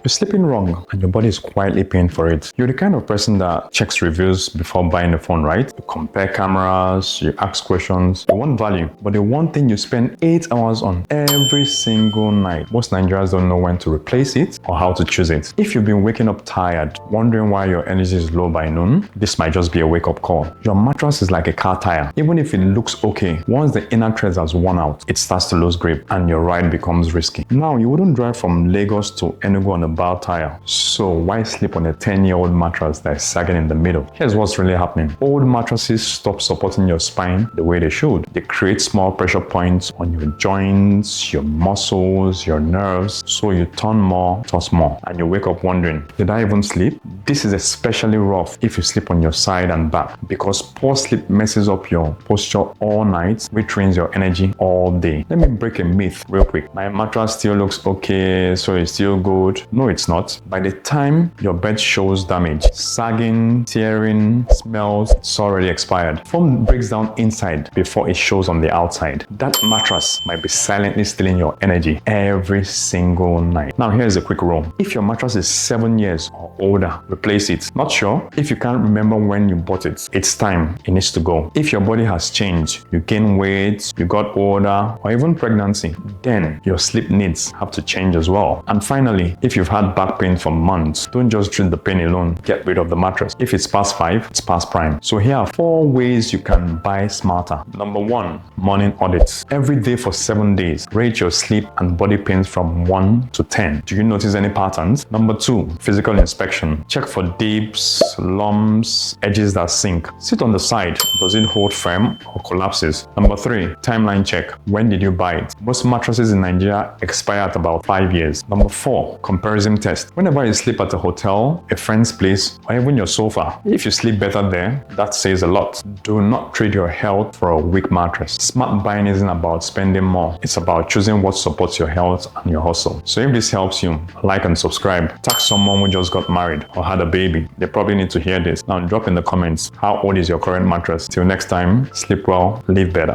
You're sleeping wrong and your body is quietly paying for it. You're the kind of person that checks reviews before buying the phone, right? You compare cameras, you ask questions, you want value. But the one thing you spend 8 hours on every single night, most Nigerians don't know when to replace it or how to choose it. If you've been waking up tired, wondering why your energy is low by noon, this might just be a wake-up call. Your mattress is like a car tire. Even if it looks okay, once the inner thread has worn out, it starts to lose grip and your ride becomes risky. Now, you wouldn't drive from Lagos to Enugu on a bad tire. So why sleep on a 10-year-old mattress that is sagging in the middle? Here's what's really happening. Old mattresses stop supporting your spine the way they should. They create small pressure points on your joints, your muscles, your nerves, so you turn more, toss more, and you wake up wondering, did I even sleep? This is especially rough if you sleep on your side and back, because poor sleep messes up your posture all night, which drains your energy all day. Let me break a myth real quick. My mattress still looks okay, so it's still good. No, it's not. By the time your bed shows damage, sagging, tearing, smells, it's already expired. Foam breaks down inside before it shows on the outside. That mattress might be silently stealing your energy every single night. Now, here's a quick rule. If your mattress is 7 years or older, replace it. Not sure? If you can't remember when you bought it, it's time. It needs to go. If your body has changed, you gain weight, you got older, or even pregnancy, then your sleep needs have to change as well. And finally, if you've had back pain for months, don't just treat the pain alone. Get rid of the mattress. If it's past 5, it's past prime. So here are 4 ways you can buy smarter. Number 1, morning audits. Every day for 7 days, rate your sleep and body pains from 1 to 10. Do you notice any patterns? Number 2, physical inspection. Check for dips, lumps, edges that sink. Sit on the side. Does it hold firm or collapses? Number 3, timeline check. When did you buy it? Most mattresses in Nigeria expire at about 5 years. Number 4, comparison test. Whenever you sleep at a hotel, a friend's place, or even your sofa, if you sleep better there, that says a lot. Do not trade your health for a weak mattress. Smart buying isn't about spending more. It's about choosing what supports your health and your hustle. So if this helps you, like and subscribe. Tag someone who just got married or had a baby. They probably need to hear this. Now drop in the comments, how old is your current mattress? Till next time, sleep well, live better.